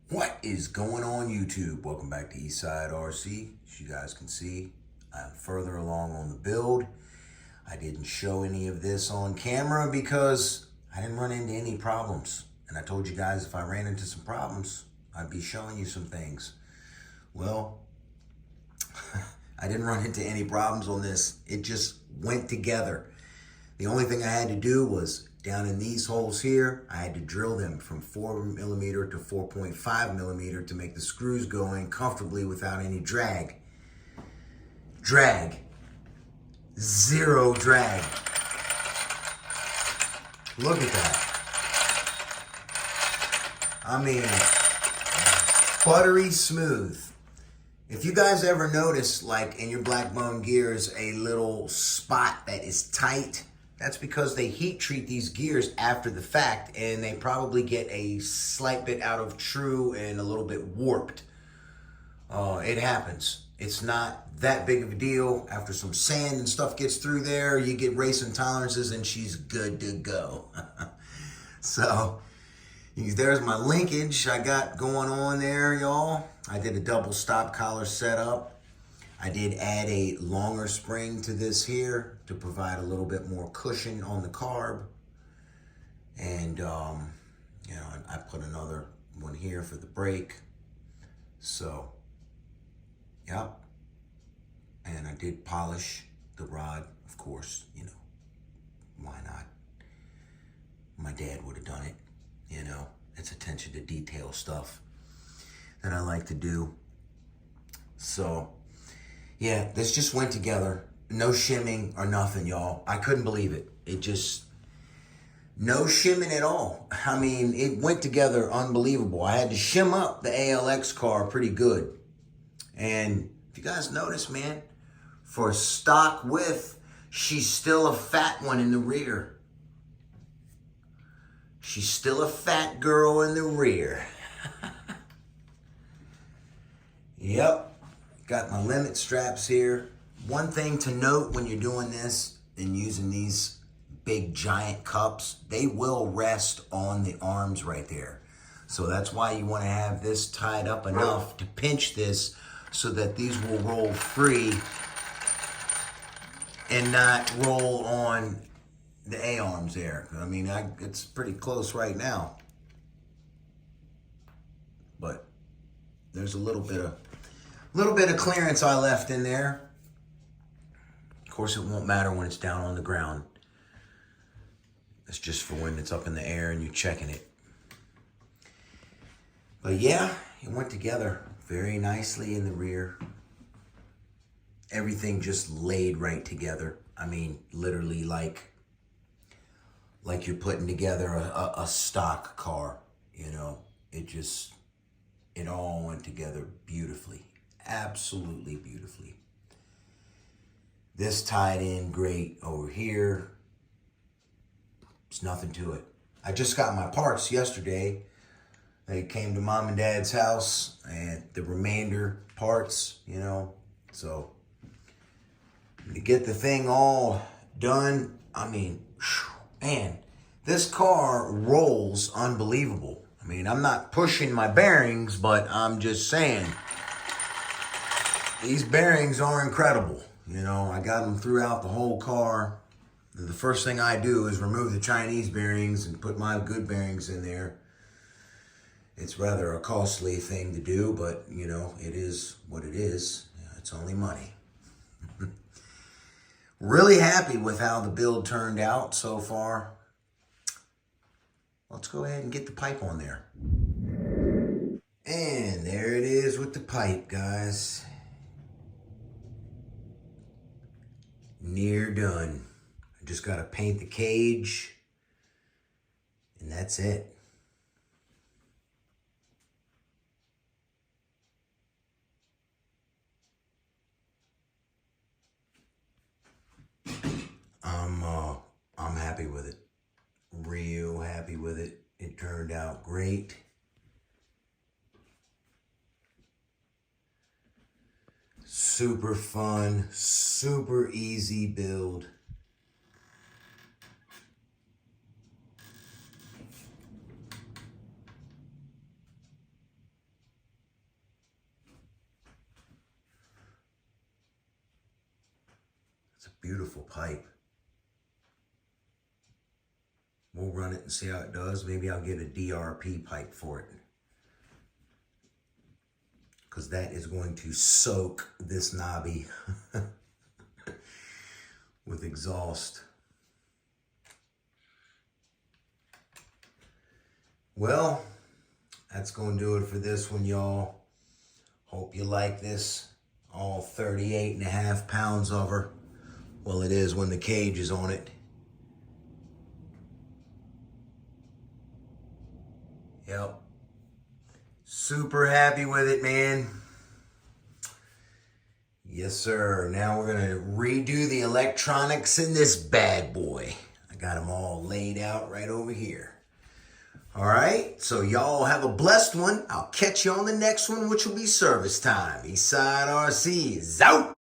What is going on YouTube? Welcome back to Eastside RC. As you guys can see, I'm further along on the build. I didn't show any of this on camera because I didn't run into any problems. And I told you guys if I ran into some problems, I'd be showing you some things. Well, I didn't run into any problems on this. It just went together. The only thing I had to do was down in these holes here, I had to drill them from 4mm to 4.5mm to make the screws go in comfortably without any drag. Drag. Zero drag. Look at that. I mean, buttery smooth. If you guys ever notice, like in your black bone gears, a little spot that is tight, that's because they heat treat these gears after the fact and they probably get a slight bit out of true and a little bit warped. It happens. It's not that big of a deal. After some sand and stuff gets through there, you get racing tolerances and she's good to go. So there's my linkage I got going on there, y'all. I did a double stop collar setup. I did add a longer spring to this here to provide a little bit more cushion on the carb. And, I put another one here for the brake. So, yep. And I did polish the rod, of course, why not? My dad would have done it, It's attention to detail stuff that I like to do. So, yeah, this just went together. No shimming or nothing, y'all. I couldn't believe it. No shimming at all. I mean, it went together unbelievable. I had to shim up the ALX car pretty good. And if you guys notice, man, for stock width, she's still a fat one in the rear. She's still a fat girl in the rear. Yep. Got my limit straps here. One thing to note when you're doing this and using these big giant cups, they will rest on the arms right there. So that's why you want to have this tied up enough to pinch this so that these will roll free and not roll on the A-arms there. I mean, it's pretty close right now. But there's a little bit of clearance I left in there. Of course, it won't matter when it's down on the ground. It's just for when it's up in the air and you're checking it. But yeah, it went together very nicely in the rear. Everything just laid right together. I mean, literally like you're putting together a stock car, It all went together beautifully. Absolutely beautifully. This tied in great over here. There's nothing to it. I just got my parts yesterday. They came to mom and dad's house and the remainder parts, So to get the thing all done, I mean, man, this car rolls unbelievable. I mean, I'm not pushing my bearings, but I'm just saying, these bearings are incredible. I got them throughout the whole car. The first thing I do is remove the Chinese bearings and put my good bearings in there. It's rather a costly thing to do, but, it is what it is. It's only money. Really happy with how the build turned out so far. Let's go ahead and get the pipe on there. And there it is with the pipe, guys. Near done. I just got to paint the cage, and that's it. I'm happy with it. Real happy with it. It turned out great. Super fun, super easy build. It's a beautiful pipe. We'll run it and see how it does. Maybe I'll get a DRP pipe for it, because that is going to soak this knobby with exhaust. Well, that's going to do it for this one, y'all. Hope you like this. All 38.5 pounds of her. Well, it is when the cage is on it. Yep. Super happy with it, man. Yes, sir. Now we're going to redo the electronics in this bad boy. I got them all laid out right over here. All right, so y'all have a blessed one. I'll catch you on the next one, which will be service time. Eastside RC is out.